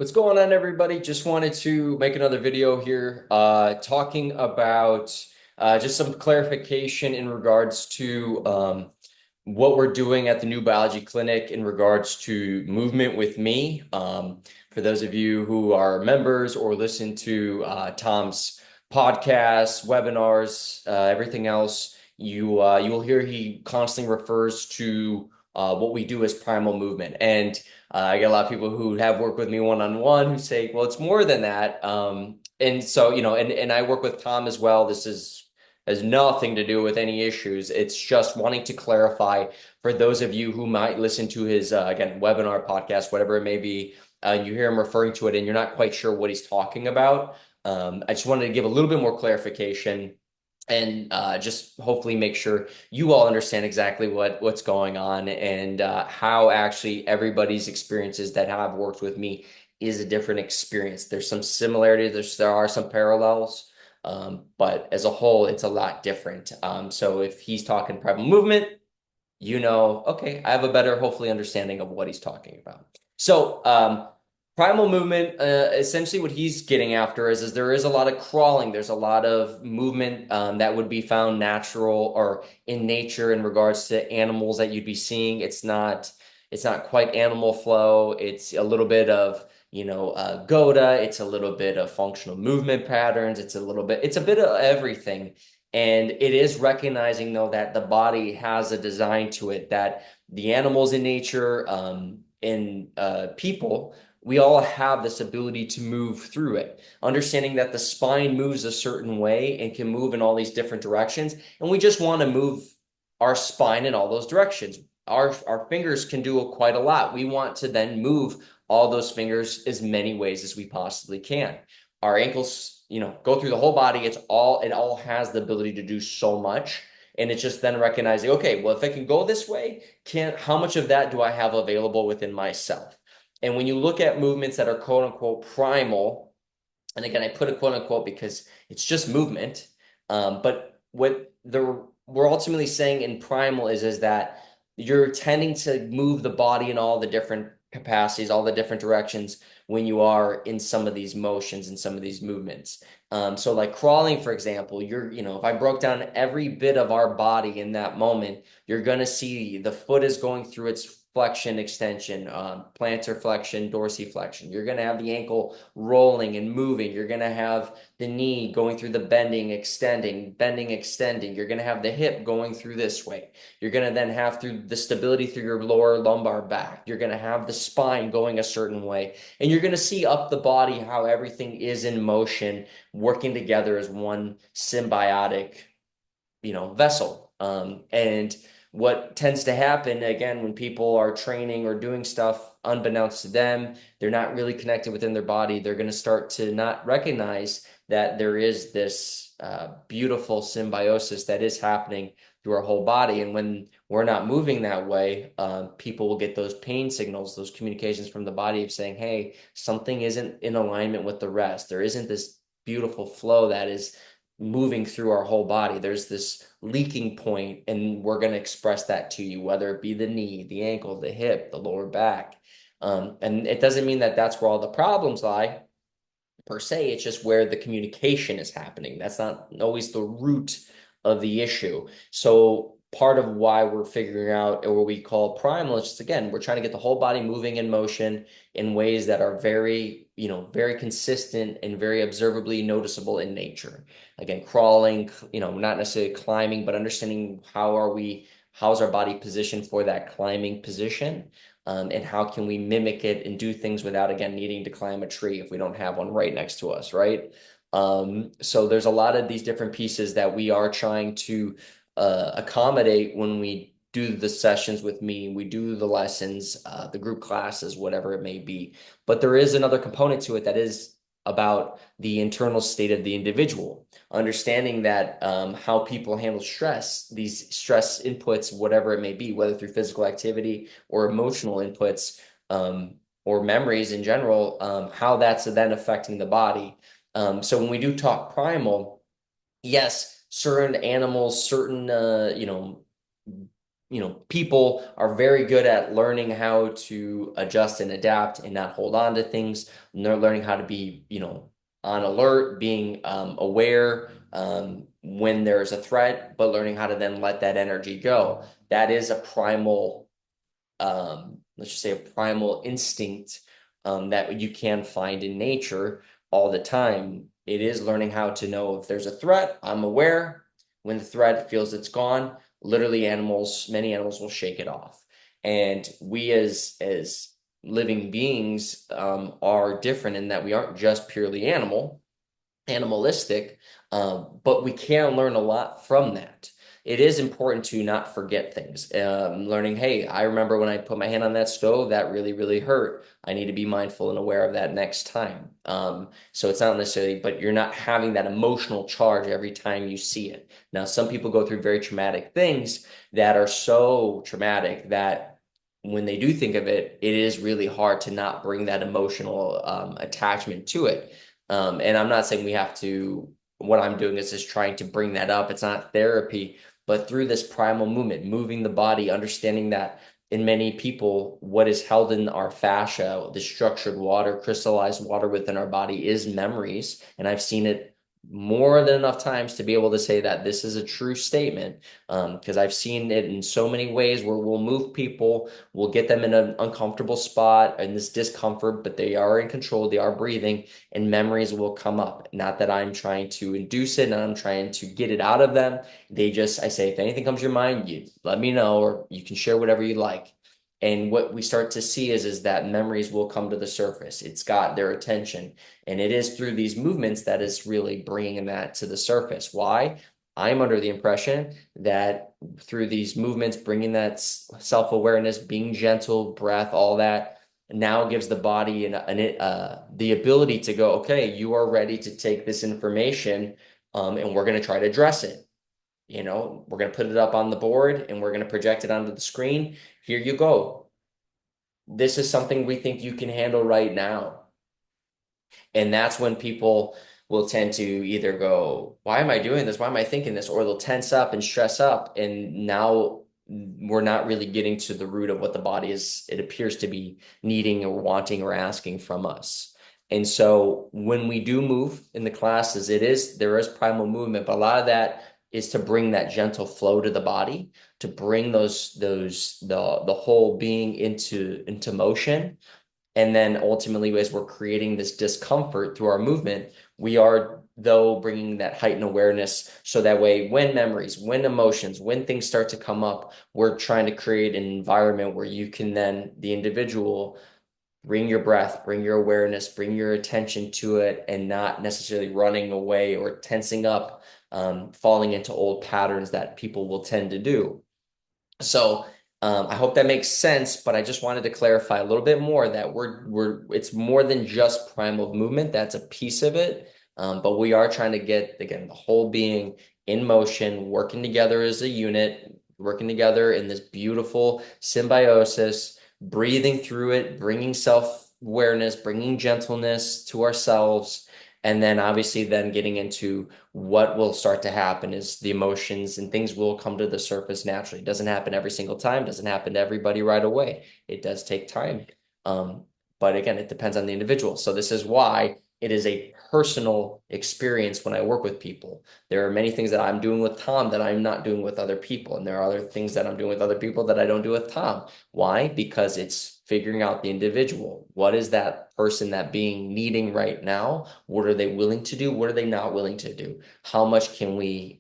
What's going on, everybody? Just wanted to make another video here, talking about just some clarification in regards to what we're doing at the New Biology Clinic in regards to movement with me. For those of you who are members or listen to Tom's podcasts, webinars, everything else, you will hear he constantly refers to what we do as primal movement. And I get a lot of people who have worked with me one-on-one who say, well, it's more than that. And so, and I work with Tom as well. This is has nothing to do with any issues. It's just wanting to clarify for those of you who might listen to his, again, webinar, podcast, whatever it may be, you hear him referring to it and you're not quite sure what he's talking about. I just wanted to give a little bit more clarification and just hopefully make sure you all understand exactly what's going on and how actually everybody's experiences that have worked with me is a different experience. There's some similarities, there are some parallels, but as a whole, it's a lot different. So if he's talking primal movement, okay, I have a better, hopefully, understanding of what he's talking about. So, primal movement, essentially what he's getting after is there is a lot of crawling. There's a lot of movement that would be found natural or in nature in regards to animals that you'd be seeing. It's not quite animal flow. It's a little bit of, Goda. It's a little bit of functional movement patterns. It's a bit of everything. And it is recognizing, though, that the body has a design to it, that the animals in nature, in people, we all have this ability to move through it. Understanding that the spine moves a certain way and can move in all these different directions. And we just want to move our spine in all those directions. Our fingers can do quite a lot. We want to then move all those fingers as many ways as we possibly can. Our ankles, go through the whole body. It all has the ability to do so much. And it's just then recognizing, okay, well, if I can go this way, how much of that do I have available within myself? And when you look at movements that are quote unquote primal, and again, I put a quote unquote because it's just movement. But what we're ultimately saying in primal is that you're tending to move the body in all the different capacities, all the different directions when you are in some of these motions and some of these movements. So like crawling, for example, if I broke down every bit of our body in that moment, you're going to see the foot is going through its flexion, extension, plantar flexion, dorsiflexion. You're going to have the ankle rolling and moving. You're going to have the knee going through the bending, extending. You're going to have the hip going through this way. You're going to then have through the stability through your lower lumbar back. You're going to have the spine going a certain way. And you're going to see up the body how everything is in motion, working together as one symbiotic, vessel. And what tends to happen again when people are training or doing stuff unbeknownst to them, they're not really connected within their body. They're going to start to not recognize that there is this beautiful symbiosis that is happening through our whole body. And when we're not moving that way, people will get those pain signals, those communications from the body of saying, hey, something isn't in alignment with the rest. There isn't this beautiful flow that is moving through our whole body. There's this leaking point, and we're going to express that to you, whether it be the knee, the ankle, the hip, the lower back. And it doesn't mean that that's where all the problems lie per se. It's just where the communication is happening. That's not always the root of the issue. So part of why we're figuring out or what we call primal is just, again, we're trying to get the whole body moving in motion in ways that are very, very consistent and very observably noticeable in nature. Again, crawling, not necessarily climbing, but understanding how's our body positioned for that climbing position, and how can we mimic it and do things without, again, needing to climb a tree if we don't have one right next to us, right? So there's a lot of these different pieces that we are trying to accommodate when we do the sessions with me, we do the lessons, the group classes, whatever it may be. But there is another component to it that is about the internal state of the individual, understanding that how people handle stress, these stress inputs, whatever it may be, whether through physical activity or emotional inputs, or memories in general, how that's then affecting the body. So when we do talk primal, yes, certain animals, certain, people are very good at learning how to adjust and adapt and not hold on to things. And they're learning how to be, on alert, being aware when there's a threat, but learning how to then let that energy go. That is a primal, let's just say a primal instinct that you can find in nature all the time. It is learning how to know if there's a threat, I'm aware. When the threat feels it's gone, literally many animals will shake it off. And we as living beings are different in that we aren't just purely animalistic, but we can learn a lot from that. It is important to not forget things. Learning, hey, I remember when I put my hand on that stove, that really, really hurt. I need to be mindful and aware of that next time. So it's not necessarily, but you're not having that emotional charge every time you see it. Now, some people go through very traumatic things that are so traumatic that when they do think of it, it is really hard to not bring that emotional attachment to it. And I'm not saying we have to, what I'm doing is just trying to bring that up. It's not therapy, but through this primal movement, moving the body, understanding that in many people, what is held in our fascia, the structured water, crystallized water within our body is memories. And I've seen it more than enough times to be able to say that this is a true statement. Because I've seen it in so many ways where we'll move people, we'll get them in an uncomfortable spot and this discomfort, but they are in control, they are breathing and memories will come up. Not that I'm trying to induce it, and I'm trying to get it out of them. I say, if anything comes to your mind, you let me know, or you can share whatever you like. And what we start to see is that memories will come to the surface. It's got their attention. And it is through these movements that is really bringing that to the surface. Why? I'm under the impression that through these movements, bringing that self-awareness, being gentle, breath, all that, now gives the body the ability to go, okay, you are ready to take this information, and we're going to try to address it. We're going to put it up on the board and we're going to project it onto the screen. Here you go. This is something we think you can handle right now. And that's when people will tend to either go, why am I doing this? Why am I thinking this? Or they'll tense up and stress up. And now we're not really getting to the root of what the body is, it appears to be needing or wanting or asking from us. And so when we do move in the classes, there is primal movement, but a lot of that is to bring that gentle flow to the body, to bring the whole being into motion. And then ultimately, as we're creating this discomfort through our movement, we are, though, bringing that heightened awareness. So that way, when memories, when emotions, when things start to come up, we're trying to create an environment where you can then, the individual, bring your breath, bring your awareness, bring your attention to it, and not necessarily running away or tensing up, falling into old patterns that people will tend to do. So I hope that makes sense, but I just wanted to clarify a little bit more that it's more than just primal movement. That's a piece of it. But we are trying to get, again, the whole being in motion, working together as a unit, working together in this beautiful symbiosis, breathing through it, bringing self-awareness, bringing gentleness to ourselves. And then obviously then getting into what will start to happen is the emotions and things will come to the surface naturally. It doesn't happen every single time, doesn't happen to everybody right away. It does take time. Um, but again, it depends on the individual. So this is why it is a personal experience when I work with people. There are many things that I'm doing with Tom that I'm not doing with other people. And there are other things that I'm doing with other people that I don't do with Tom. Why? Because it's figuring out the individual. What is that person, that being needing right now? What are they willing to do? What are they not willing to do? How much can we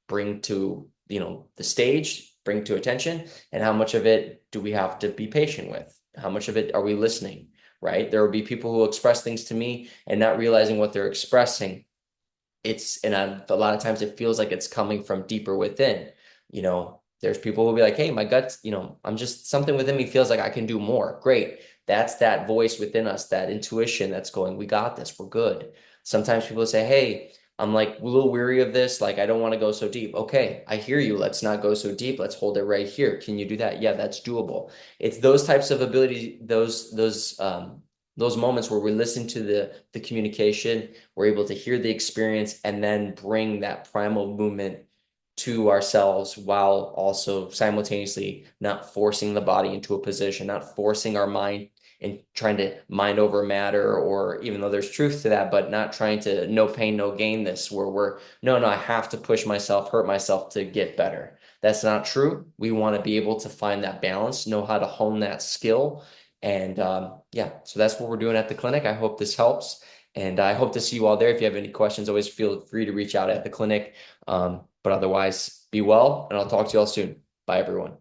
bring to, the stage, bring to attention, and how much of it do we have to be patient with? How much of it are we listening, right? There will be people who express things to me and not realizing what they're expressing. A lot of times it feels like it's coming from deeper within. There's people who will be like, hey, my gut, I'm just, something within me feels like I can do more. Great. That's that voice within us, that intuition that's going, we got this, we're good. Sometimes people say, hey, I'm like a little weary of this. Like, I don't want to go so deep. Okay, I hear you. Let's not go so deep. Let's hold it right here. Can you do that? Yeah, that's doable. It's those types of ability, those moments where we listen to the communication, we're able to hear the experience and then bring that primal movement to ourselves while also simultaneously not forcing the body into a position, not forcing our mind and trying to mind over matter, or even though there's truth to that, but not trying to no pain, no gain this where we're no, I have to push myself, hurt myself to get better. That's not true. We want to be able to find that balance, know how to hone that skill. And yeah, so that's what we're doing at the clinic. I hope this helps. And I hope to see you all there. If you have any questions, always feel free to reach out at the clinic. But otherwise, be well, and I'll talk to you all soon. Bye, everyone.